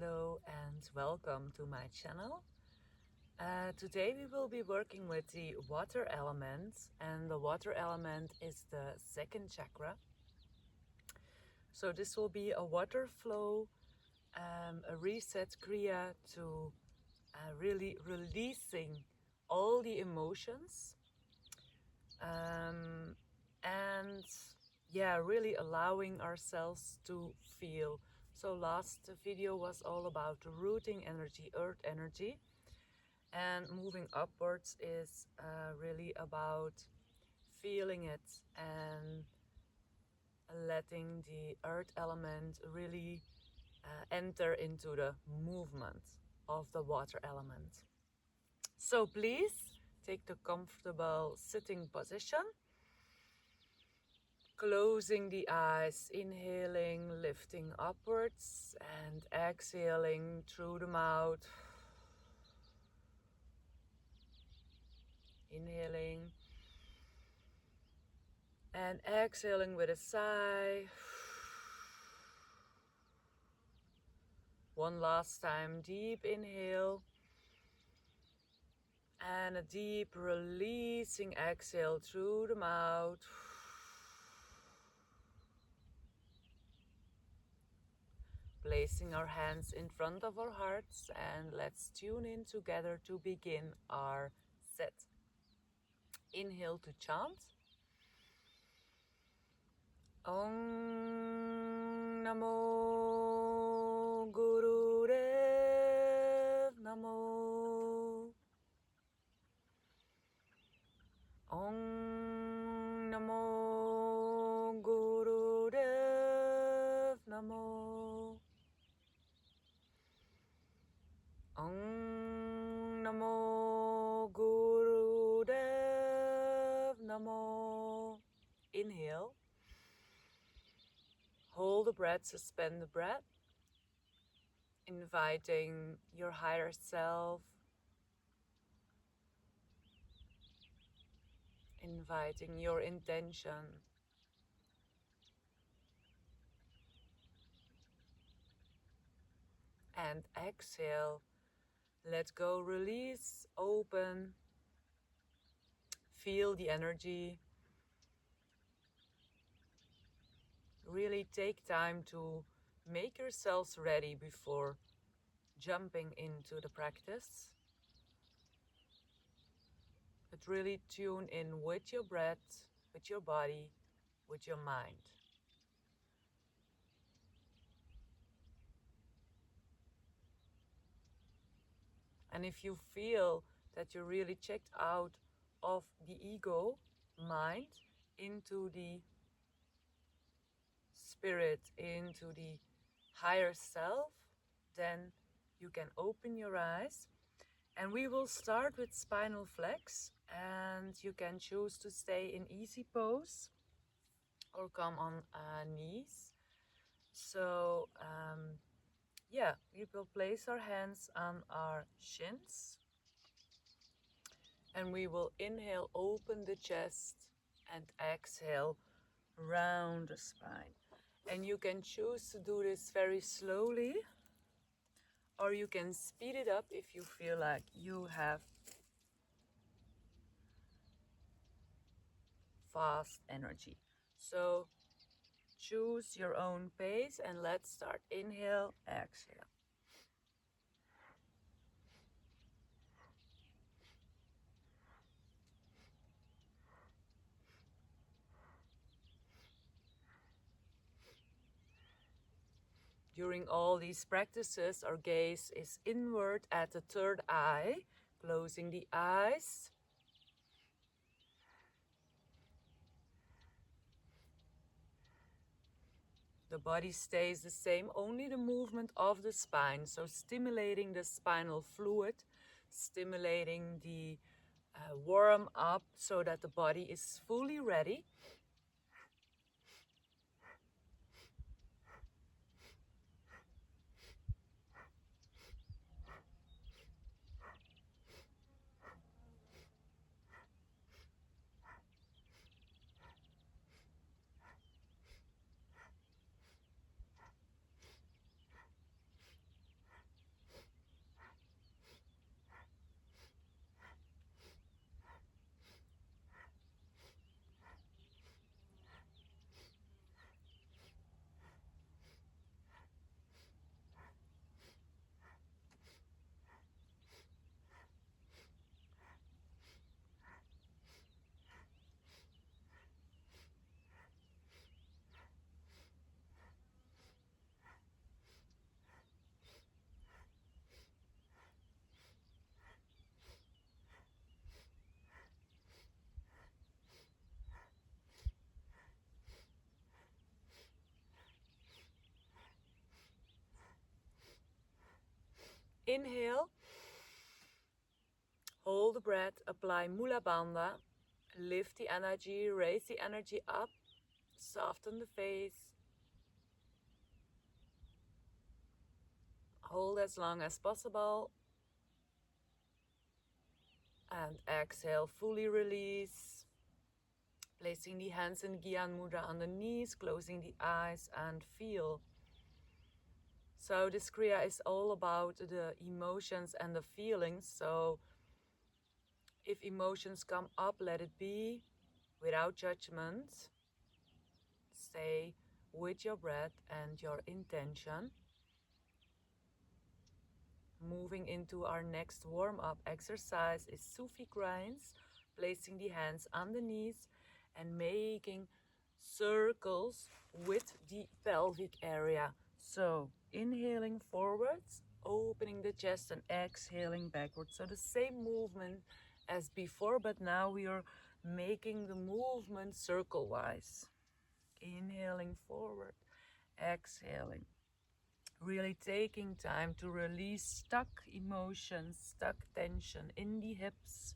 Hello and welcome to my channel. Today we will be working with the water element, and the water element is the second chakra. So this will be a water flow, a reset kriya to really releasing all the emotions and really allowing ourselves to feel. So last video was all about the rooting energy, earth energy, and moving upwards is really about feeling it and letting the earth element really enter into the movement of the water element. So please take the comfortable sitting position, closing the eyes, inhaling, lifting upwards, and exhaling through the mouth. Inhaling and exhaling with a sigh. One last time, deep inhale. And a deep releasing exhale through the mouth. Placing our hands in front of our hearts, and let's tune in together to begin our set. Inhale to chant. Om Namo Gurudev Namo. Om Namo Gurudev Namo. Om Namo Gurudev Namo. Inhale. Hold the breath, suspend the breath. Inviting your higher self. Inviting your intention. And exhale. Let go, release, open. Feel the energy. Really take time to make yourselves ready before jumping into the practice. But really tune in with your breath, with your body, with your mind. And if you feel that you're really checked out of the ego mind into the spirit, into the higher self, then you can open your eyes. And we will start with spinal flex, and you can choose to stay in easy pose or come on knees. So we will place our hands on our shins, and we will inhale, open the chest, and exhale, round the spine. And you can choose to do this very slowly, or you can speed it up if you feel like you have fast energy. So choose your own pace, and let's start. Inhale, exhale. During all these practices, our gaze is inward at the third eye, closing the eyes. The body stays the same, only the movement of the spine. So stimulating the spinal fluid, stimulating the warm up so that the body is fully ready. Inhale, hold the breath, apply Mula Bandha, lift the energy, raise the energy up, soften the face, hold as long as possible, and exhale, fully release, placing the hands in Gyan Mudra on the knees, closing the eyes and feel. So this Kriya is all about the emotions and the feelings. So if emotions come up, let it be without judgment. Stay with your breath and your intention. Moving into our next warm-up exercise is Sufi grinds, placing the hands on the knees and making circles with the pelvic area. So inhaling forwards, opening the chest, and exhaling backwards. So the same movement as before, but now we are making the movement circle-wise. Inhaling forward, exhaling. Really taking time to release stuck emotions, stuck tension in the hips,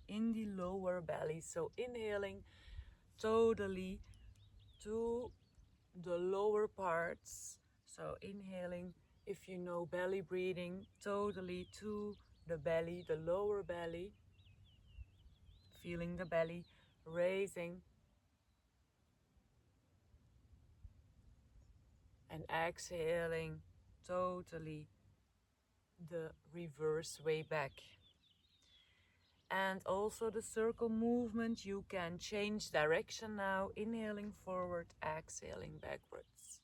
in the lower belly. So inhaling totally to the lower parts. So inhaling, if you know belly breathing, totally to the belly, the lower belly. Feeling the belly raising. And exhaling totally the reverse way back. And also the circle movement, you can change direction now, inhaling forward, exhaling backwards.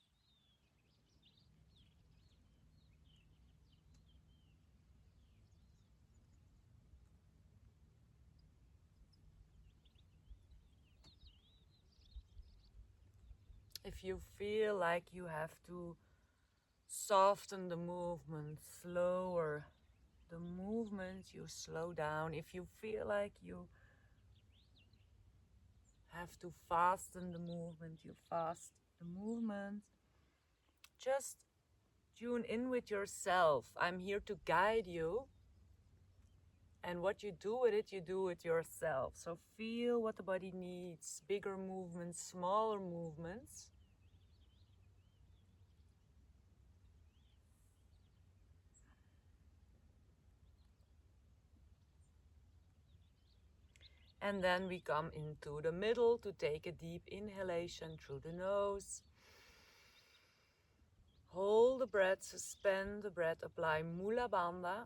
If you feel like you have to soften the movement, slower the movement, you slow down. If you feel like you have to fasten the movement, you fast the movement. Just tune in with yourself. I'm here to guide you. And what you do with it, you do it yourself. So feel what the body needs. Bigger movements, smaller movements. And then we come into the middle to take a deep inhalation through the nose. Hold the breath, suspend the breath, apply Mula Bandha.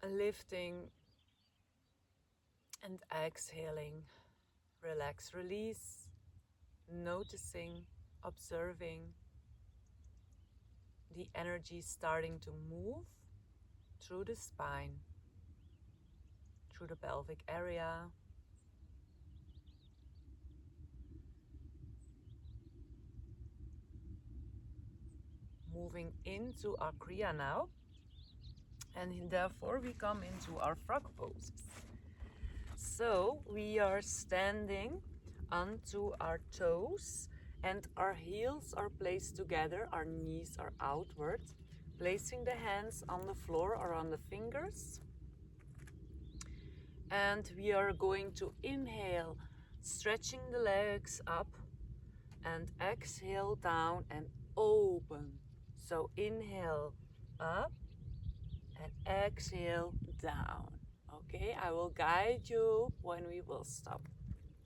Lifting and exhaling. Relax, release, noticing, observing the energy starting to move through the spine, through the pelvic area. Moving into our Kriya now. And therefore we come into our frog poses. So we are standing onto our toes and our heels are placed together, our knees are outward, placing the hands on the floor or on the fingers. And we are going to inhale, stretching the legs up, and exhale down and open. So inhale up and exhale down. Okay, I will guide you when we will stop.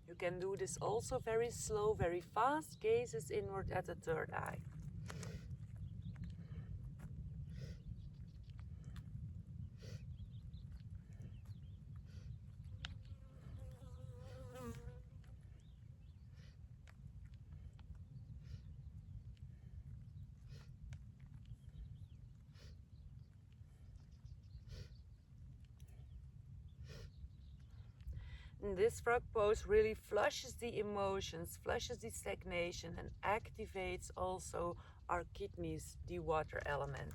You can do this also very slow, very fast, gazes inward at the third eye. And this frog pose really flushes the emotions, flushes the stagnation, and activates also our kidneys, the water element.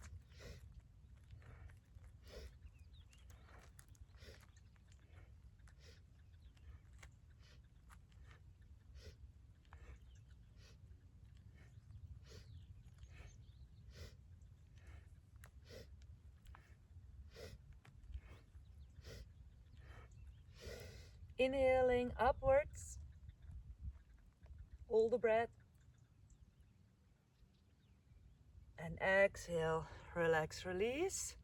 Inhaling upwards, hold the breath, and exhale, relax, release.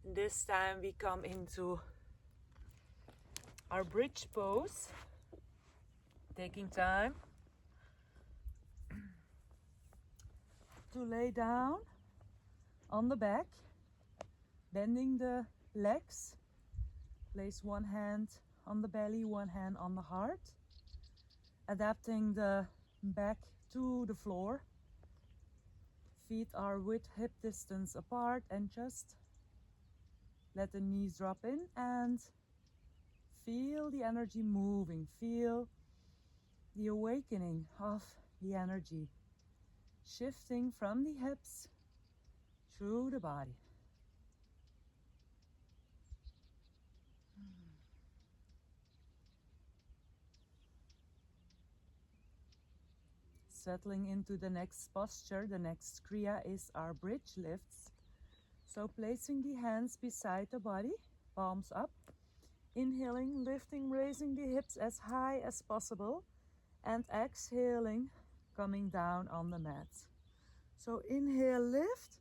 This time we come into our bridge pose, taking time to lay down on the back, bending the legs. Place one hand on the belly, one hand on the heart, adapting the back to the floor. Feet are width hip distance apart, and just let the knees drop in and feel the energy moving. Feel the awakening of the energy shifting from the hips through the body. Settling into the next posture, the next kriya is our bridge lifts. So placing the hands beside the body, palms up, inhaling, lifting, raising the hips as high as possible, and exhaling, coming down on the mat. So inhale, lift,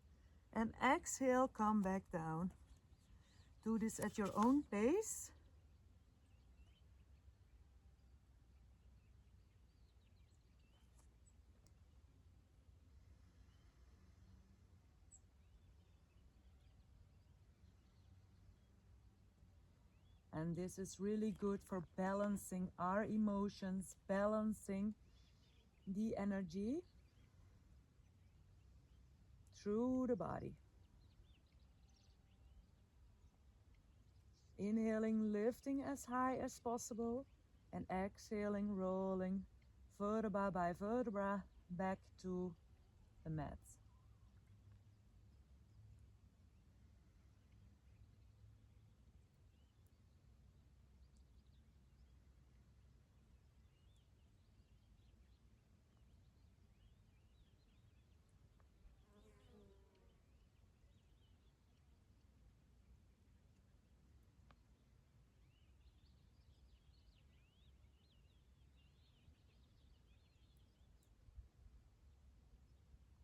and exhale, come back down. Do this at your own pace. And this is really good for balancing our emotions, balancing the energy through the body. Inhaling, lifting as high as possible, and exhaling, rolling vertebra by vertebra back to the mat.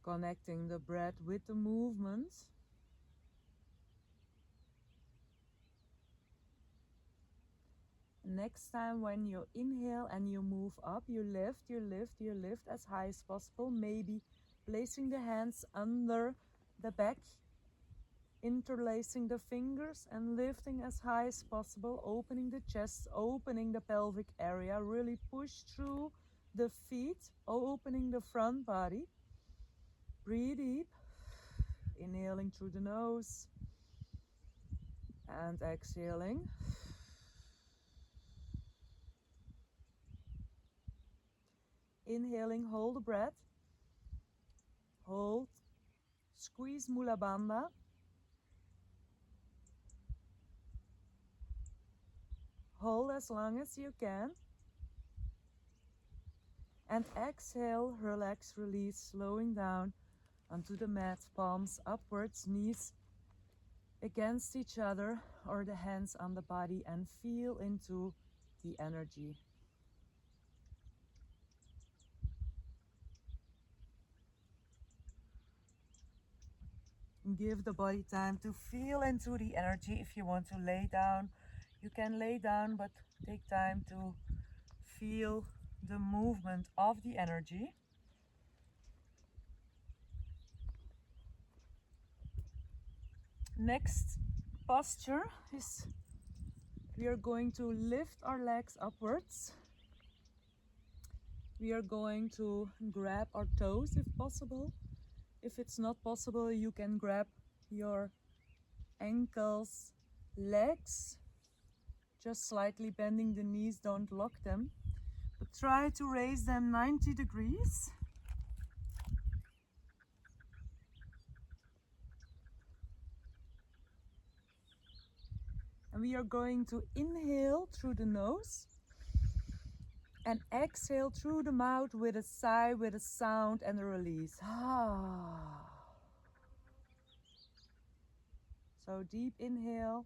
Connecting the breath with the movement. Next time when you inhale and you move up, you lift, you lift, you lift as high as possible. Maybe placing the hands under the back, interlacing the fingers and lifting as high as possible, opening the chest, opening the pelvic area, really push through the feet, opening the front body. Breathe deep, inhaling through the nose and exhaling. Inhaling, hold the breath, hold, squeeze Mula Bandha. Hold as long as you can. And exhale, relax, release, slowing down onto the mat, palms upwards, knees against each other or the hands on the body, and feel into the energy. Give the body time to feel into the energy. If you want to lay down, you can lay down, but take time to feel the movement of the energy. Next posture is we are going to lift our legs upwards. We are going to grab our toes if possible. If it's not possible, you can grab your ankles, legs, just slightly bending the knees, don't lock them, but try to raise them 90 degrees. And we are going to inhale through the nose and exhale through the mouth with a sigh, with a sound and a release. So deep inhale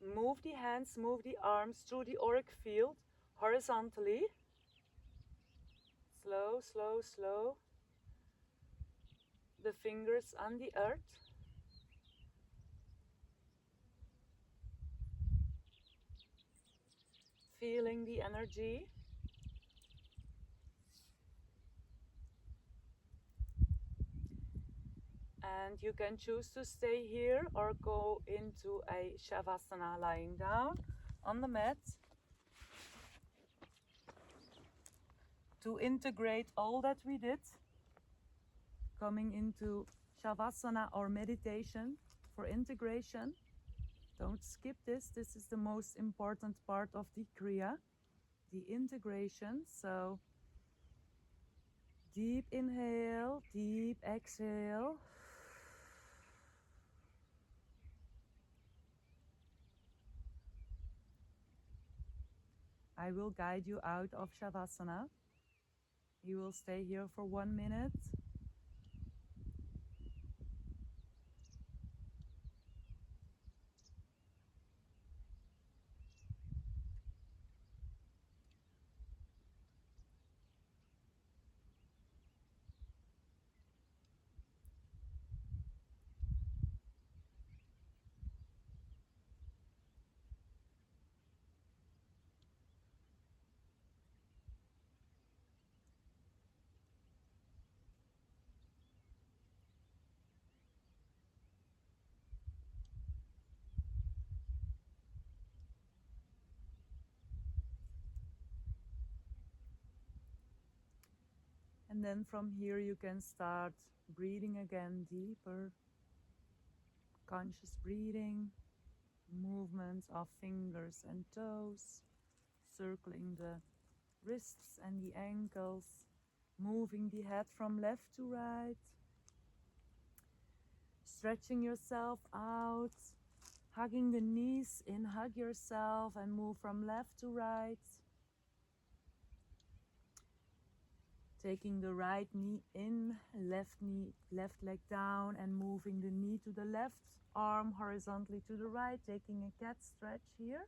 Move the hands, move the arms through the auric field horizontally. Slow, slow, slow. The fingers on the earth. Feeling the energy. And you can choose to stay here or go into a Shavasana lying down on the mat to integrate all that we did. Coming into Shavasana or meditation for integration. Don't skip this. This is the most important part of the Kriya, the integration. So deep inhale, deep exhale. I will guide you out of Shavasana. You will stay here for 1 minute. And then from here you can start breathing again deeper. Conscious breathing, movements of fingers and toes, circling the wrists and the ankles, moving the head from left to right, stretching yourself out, hugging the knees in, hug yourself and move from left to right. Taking the right knee in, left leg down and moving the knee to the left, arm horizontally to the right, taking a cat stretch here.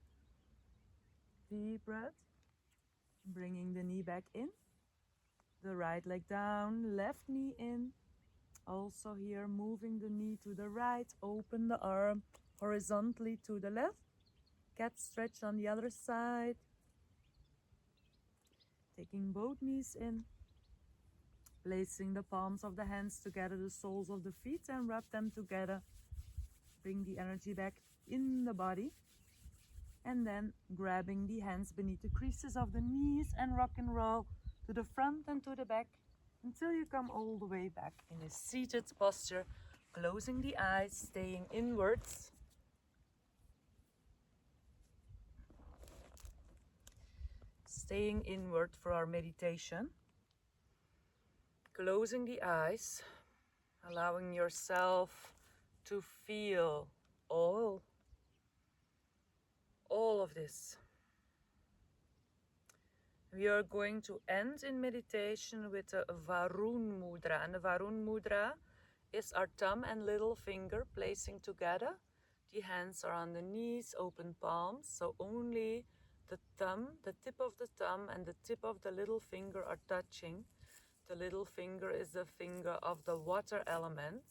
Deep breath. Bringing the knee back in, the right leg down, left knee in. Also here, moving the knee to the right, open the arm horizontally to the left. Cat stretch on the other side. Taking both knees in. Placing the palms of the hands together, the soles of the feet, and rub them together. Bring the energy back in the body. And then grabbing the hands beneath the creases of the knees and rock and roll to the front and to the back until you come all the way back in a seated posture, closing the eyes, staying inwards. Staying inward for our meditation. Closing the eyes, allowing yourself to feel all of this. We are going to end in meditation with a Varun Mudra. And the Varun Mudra is our thumb and little finger placing together. The hands are on the knees, open palms. So only the thumb, the tip of the thumb and the tip of the little finger are touching. The little finger is the finger of the water element.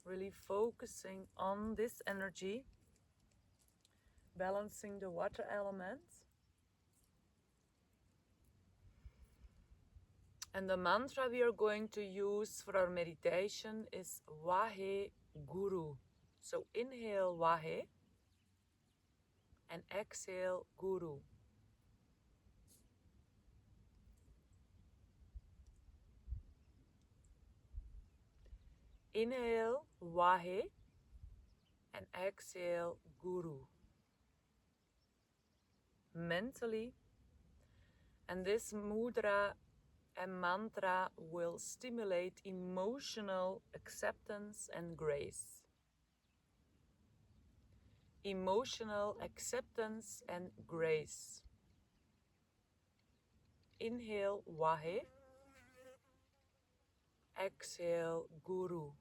Really focusing on this energy. Balancing the water element. And the mantra we are going to use for our meditation is Wahe Guru. So inhale Wahe and exhale Guru. Inhale Wahe and exhale Guru. Mentally. And this mudra and mantra will stimulate emotional acceptance and grace. Emotional acceptance and grace. Inhale Wahe. Exhale Guru.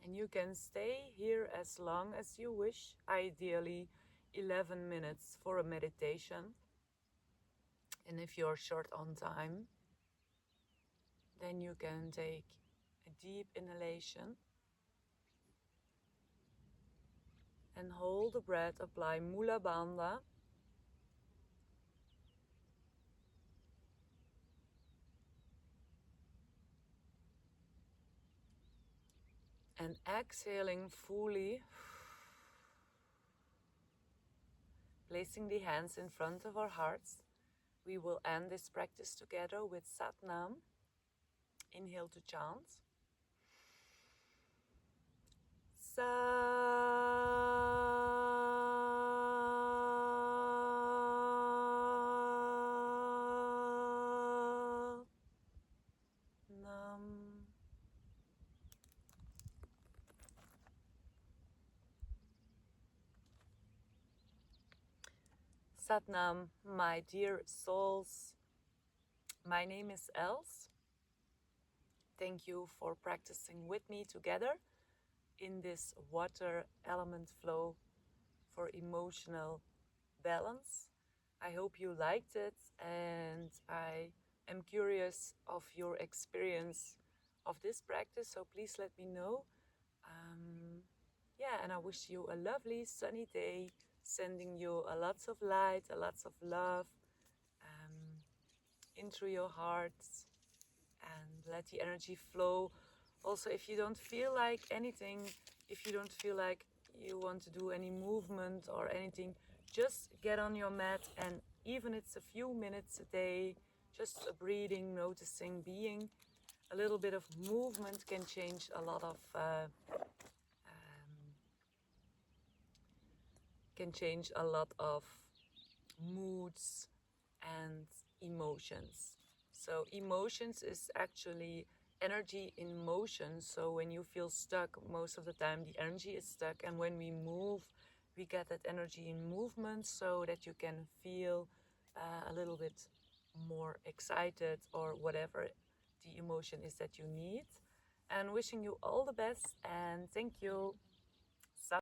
And you can stay here as long as you wish, ideally 11 minutes for a meditation. And if you're short on time, then you can take a deep inhalation and hold the breath, apply Mula Bandha. And exhaling fully, placing the hands in front of our hearts. We will end this practice together with Sat Nam. Inhale to chant. Sa. Nam. Satnam, my dear souls. My name is Els. Thank you for practicing with me together in this water element flow for emotional balance. I hope you liked it, and I am curious of your experience of this practice, so please let me know. And I wish you a lovely sunny day, sending you a lots of light, a lots of love into your hearts, and let the energy flow. Also, if you don't feel like anything, if you don't feel like you want to do any movement or anything, just get on your mat, and even it's a few minutes a day, just a breathing, noticing, being. A little bit of movement can change a lot of moods and emotions. So emotions is actually energy in motion. So when you feel stuck, most of the time the energy is stuck, and when we move, we get that energy in movement, so that you can feel a little bit more excited, or whatever the emotion is that you need. And wishing you all the best, and thank you.